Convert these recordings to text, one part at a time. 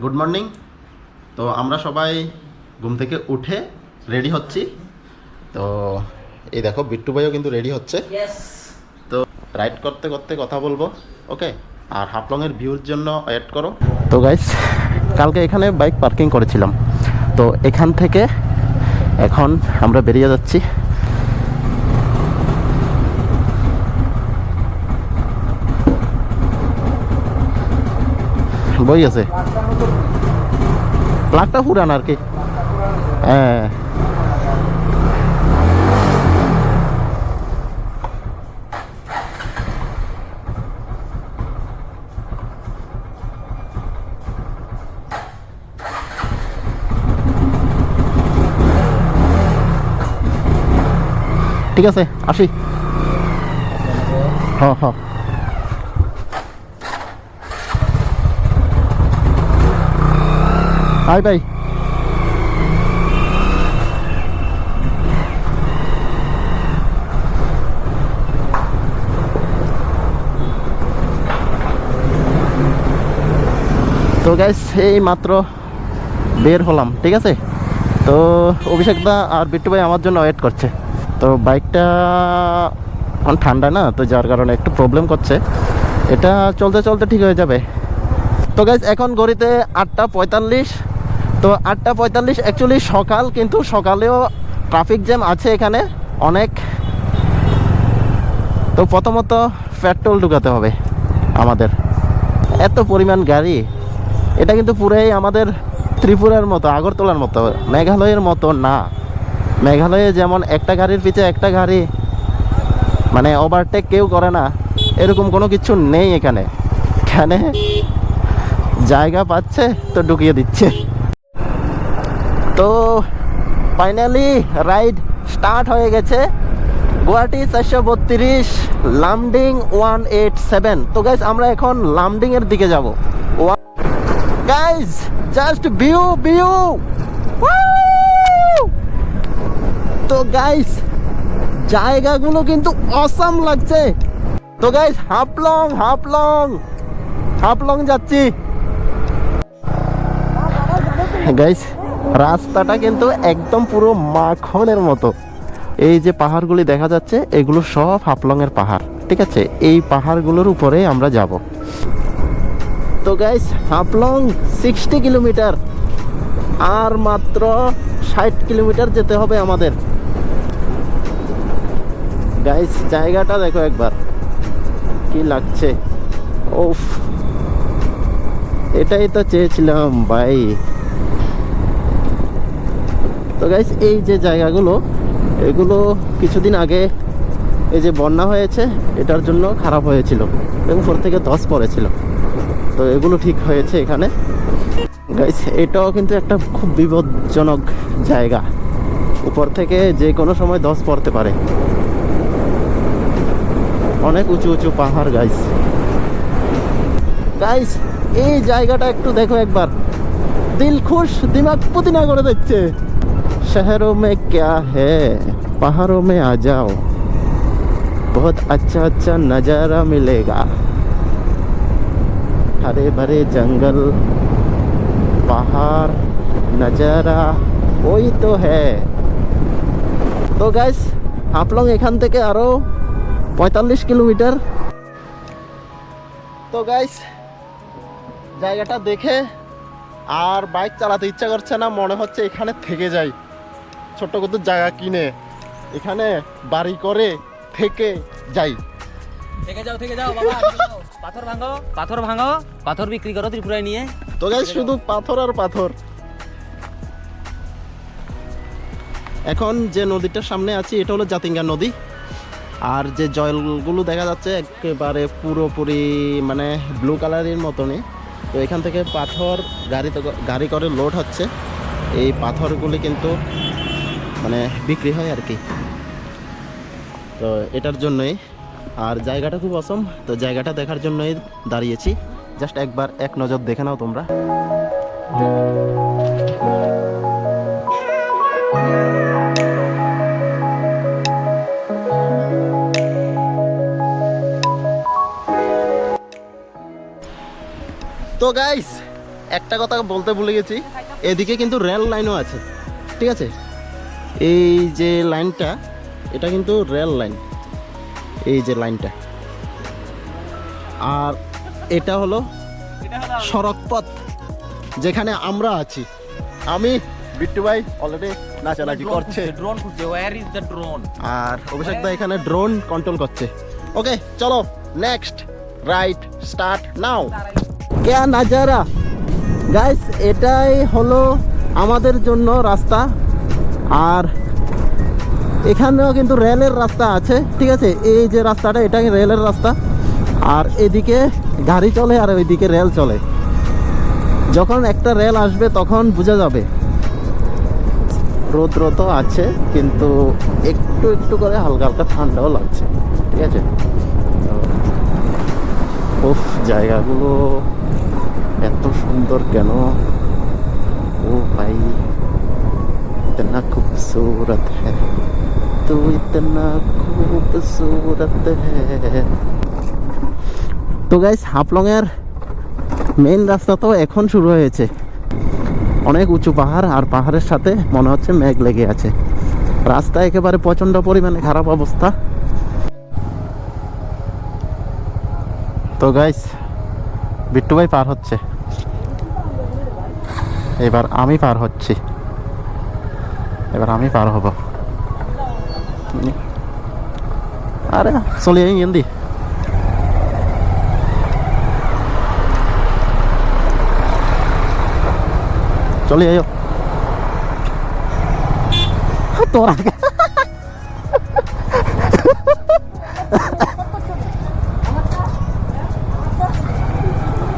Good morning. তো আমরা সবাই ঘুম থেকে উঠে রেডি হচ্ছি। তো এই দেখো বিট্টু ভাইও কিন্তু রেডি হচ্ছে। তো রাইড করতে করতে কথা বলবো, ওকে? আর হাফলংয়ের ভিউর জন্য ওয়েট করো। তো গাইস, কালকে এখানে বাইক পার্কিং করেছিলাম, তো এখান থেকে এখন আমরা বেরিয়ে যাচ্ছি। বই আছে, প্লাগটা পুরান আর কি। হ্যাঁ, ঠিক আছে, আসি। হ্যাঁ হ্যাঁ, বাই বাই। তো গাইস, এই মাত্র বের হলাম, ঠিক আছে? তো অভিষেক দা আর বিট্টু ভাই আমার জন্য ওয়েট করছে। তো বাইকটা এখন ঠান্ডা না, তো যার কারণে একটু প্রবলেম করছে। এটা চলতে চলতে ঠিক হয়ে যাবে। তো গাইস, এখন ঘড়িতে 8:45। তো 8:45 অ্যাকচুয়ালি সকাল, কিন্তু সকালেও ট্রাফিক জ্যাম আছে এখানে অনেক। তো প্রথমত পেট্রোল ঢুকাতে হবে আমাদের। এত পরিমাণ গাড়ি, এটা কিন্তু পুরাই আমাদের ত্রিপুরার মতো, আগরতলার মতো, মেঘালয়ের মতো না। মেঘালয়ে যেমন একটা গাড়ির পিছে একটা গাড়ি, মানে ওভারটেক কেউ করে না, এরকম কোনো কিছু নেই এখানে। এখানে জায়গা পাচ্ছে তো ঢুকিয়ে দিচ্ছে। তো ফাইনালি রাইড স্টার্ট হয়ে গেছে। গুয়াহাটি 432, লামডিং 187। তো গাইস, আমরা এখন লামডিং এর দিকে যাব। Guys, just view view. তো গাইস, জায়গাগুলো কিন্তু অসাম লাগছে। তো গাইস, হাফলং হাফলং হাফলং যাচ্ছি। গাইস, রাস্তাটা কিন্তু একদম পুরো মাখনের মতো। এই যে পাহাড়গুলি দেখা যাচ্ছে, এগুলো সব হাফলং এর পাহাড়, ঠিক আছে? এই পাহাড়গুলোর উপরে আমরা যাব। তো গাইস, হাফলং 60 কিলোমিটার, আর মাত্র 60 কিলোমিটার যেতে হবে আমাদের। গাইস, জায়গাটা দেখো একবার, কি লাগছে। ওফ, এটাই তো চেয়েছিলাম ভাই। তো গাইস, এই যে জায়গাগুলো, এগুলো কিছুদিন আগে এই যে বন্যা হয়েছে, এটার জন্য খারাপ হয়েছিল এবং উপর থেকে ধস পড়েছিল। তো এগুলো ঠিক হয়েছে এখানে। গাইস, এটাও কিন্তু একটা খুব বিপজ্জনক জায়গা, উপর থেকে যে কোনো সময় ধস পড়তে পারে। অনেক উঁচু উঁচু পাহাড় গাইস। গাইস, এই জায়গাটা একটু দেখো একবার, দিল খুশ, দিমাগ পুদিনা করে দিচ্ছে। शहरों में क्या है, पहाड़ों में आ जाओ, बहुत अच्छा अच्छा नज़ारा मिलेगा। हरे भरे जंगल, पहाड़, नज़ारा, वही तो है। तो गाइस, हाफलং এখান থেকে আরো 45 কিলোমিটার। তো গাইস, জায়গাটা দেখে আর বাইক চালাতে ইচ্ছা করছে না, মনে হচ্ছে এখানে থেকে যাই, ছোট্ট কত জায়গা কিনে এখানে বাড়ি করে থেকে যাই। থেকে যাও বাবা, পাথর ভাঙো, পাথর ভাঙো, পাথর বিক্রি করো ত্রিপুরায় নিয়ে। তো গাইস, শুধু পাথর আর পাথর। এখন যে নদীটার সামনে আছি, এটা হলো জাতিঙ্গা নদী। আর যে জলগুলো দেখা যাচ্ছে একেবারে পুরোপুরি মানে ব্লু কালারের মতনই। তো এখান থেকে পাথর গাড়ি করে লোড হচ্ছে। এই পাথরগুলি কিন্তু মানে বিক্রি হয় আর কি। তো এটার জন্যই, আর জায়গাটা খুব অসম। তো জায়গাটা দেখার জন্যই দাঁড়িয়েছি। জাস্ট একবার এক নজর দেখে নাও তোমরা। তো গাইস, একটা কথা বলতে ভুলে গেছি, এদিকে কিন্তু রেল লাইনও আছে, ঠিক আছে? এই যে লাইনটা, এটা কিন্তু রেল লাইন, এই যে লাইনটা। আর এটা হলো সড়ক পথ, যেখানে আমরা আছি। আমি বিট্টু ভাই অলরেডি নাচানাচি করছে, ড্রোন খুঁজছে, ওয়্যার ইজ দ্য ড্রোন। আর অভিষেক দা এখানে ড্রোন কন্ট্রোল করছে। ওকে চলো নেক্সট রাইড স্টার্ট নাও। क्या नजारा গাইস, এটাই হলো আমাদের জন্য রাস্তা। আর এখানেও কিন্তু রেলের রাস্তা আছে, ঠিক আছে? এই যে রাস্তাটা, এটা রেলের রাস্তা। আর এদিকে গাড়ি চলে আর ওইদিকে রেল চলে। যখন একটা রেল আসবে তখন বোঝা যাবে। রোদ তো আছে, কিন্তু একটু একটু করে হালকা হালকা ঠান্ডাও লাগছে, ঠিক আছে? উফ, জায়গাগুলো এত সুন্দর কেন! ও ভাই, इतना खूबसूरत है, तू इतना खूबसूरत है। তো গাইস, হাফলং এর মেইন রাস্তা তো এখন শুরু হয়েছে। অনেক উঁচু পাহাড়, আর পাহাড়ের সাথে মনে হচ্ছে মেঘ লেগে আছে। রাস্তা একেবারে প্রচন্ড পরিমাণে খারাপ অবস্থা। তো গাইস, বিট্টু ভাই পার হচ্ছে, এবার আমি পার হচ্ছি, এবার আমি পার হব। আরে চলে যাই হিন্দি। চলে যাই তোরা।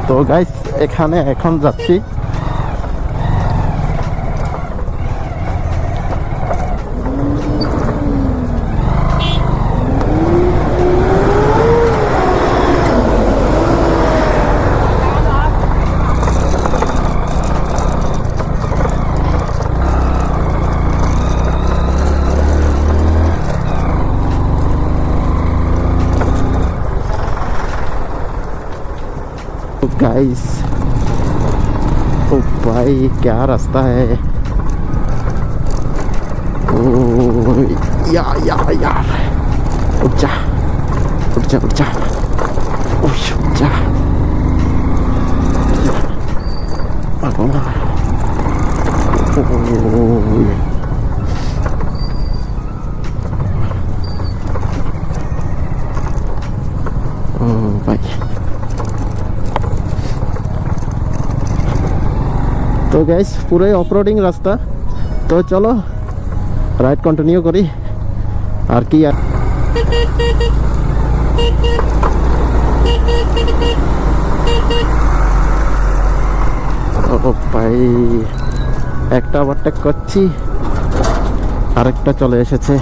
তো গাইস, এখানে এখন যাচ্ছি। गाइस, ओ भाई क्या रास्ता है! ओ यार, उठ जा उठ जा उठ जा, उठ जा। ओ भाई, তো গাইস পুরোই অফরোডিং রাস্তা। তো চলো রাইড কন্টিনিউ করি। আর কি ও ভাই, একটা ওভারটেক করছি, আরেকটা চলে এসেছে।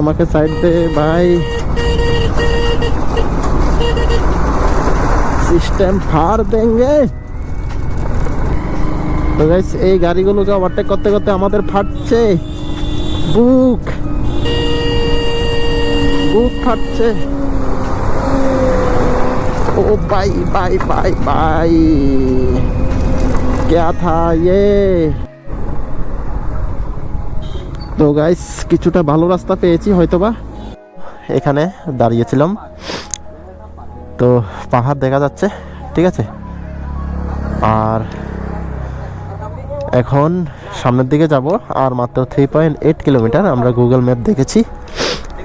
আমাকে সাইড দে ভাই, সিস্টেম ফার দেंगे। তো গাইস, এই গাড়িগুলোকে ওভারটেক করতে করতে আমাদের ফাটছে বুক ফাটছে। ও ভাই ভাই ভাই ভাই, क्या था ये! তো গাইস, কিছুটা ভালো রাস্তা পেয়েছি হয়তোবা। এখানে দাঁড়িয়েছিলাম, তো পাহাড় দেখা যাচ্ছে, ঠিক আছে? আর এখন সামনের দিকে যাব, আর মাত্র 3.8 কিলোমিটার আমরা গুগল ম্যাপ দেখেছি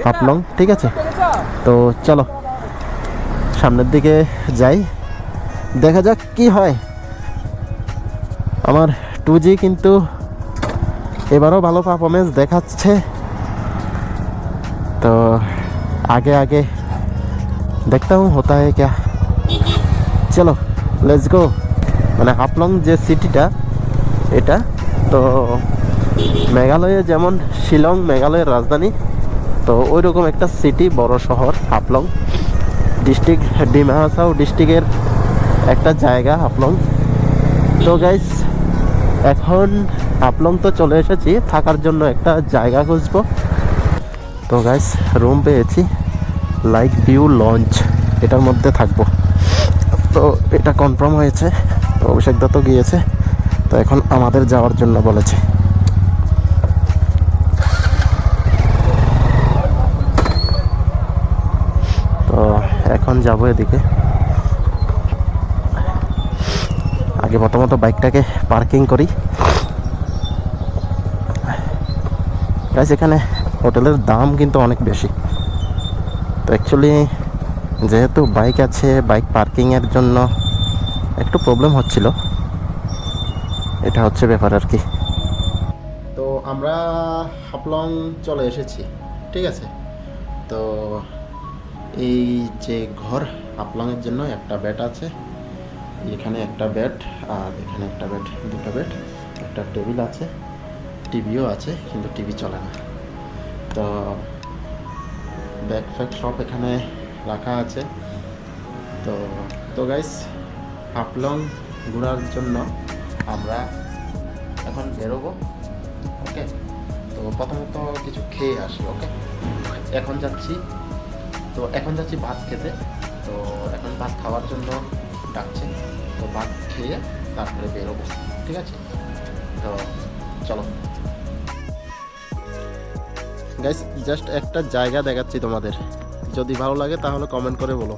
হাফলং, ঠিক আছে? তো চলো সামনের দিকে যাই, দেখা যাক কি হয়। আমার 2G কিন্তু এবারও ভালো পারফরমেন্স দেখাচ্ছে। তো আগে আগে देखता हूँ होता है क्या। चलो लेट्स गो। মানে হাফলং যে সিটিটা, এটা তো মেঘালয়ে যেমন শিলং মেঘালয়ের রাজধানী, তো ওই রকম একটা সিটি, বড় শহর হাফলং ডিস্ট্রিক্ট, ডিমা হাসাও ডিস্ট্রিক্টের একটা জায়গা হাফলং। তো গাইস, এখন হাফলং তো চলে এসেছি, থাকার জন্য একটা জায়গা খুঁজবো। তো গাইস, রুম পেয়েছি, লাইক ভিউ লঞ্চ এটার মধ্যে থাকবো। তো এটা কনফার্ম হয়েছে, তো অভিষেক দত্ত গিয়েছে, তো এখন আমাদের যাওয়ার জন্য বলেছে। তো এখন যাবো এদিকে। আগে প্রথমত বাইকটাকে পার্কিং করি। গাইস এখানে হোটেলের দাম কিন্তু অনেক বেশি। তো অ্যাকচুয়ালি যেহেতু বাইক আছে, বাইক পার্কিংয়ের জন্য একটু প্রবলেম হচ্ছিল, এটা হচ্ছে ব্যাপার আর কি। তো আমরা হাফলং চলে এসেছি, ঠিক আছে। তো এই যে ঘর, হাফলংয়ের জন্য একটা বেড আছে, এখানে একটা বেড, আর এখানে একটা বেড, দুটো বেড, একটা টেবিল আছে, টিভিও আছে, কিন্তু টিভি চলে না। তো ব্যাগ ফ্যাগ সব এখানে রাখা আছে। তো তো গাইস, হাফলং ঘোরার জন্য আমরা এখন বেরোবো, ওকে। তো প্রথমত কিছু খেয়ে আসি, ওকে। এখন যাচ্ছি ভাত খেতে। তো এখন ভাত খাওয়ার জন্য ডাকছে, তো ভাত খেয়ে তারপরে বেরোবো, ঠিক আছে। তো চলো গাইস, জাস্ট একটা জায়গা দেখাচ্ছি তোমাদের, যদি ভালো লাগে তাহলে কমেন্ট করে বলো।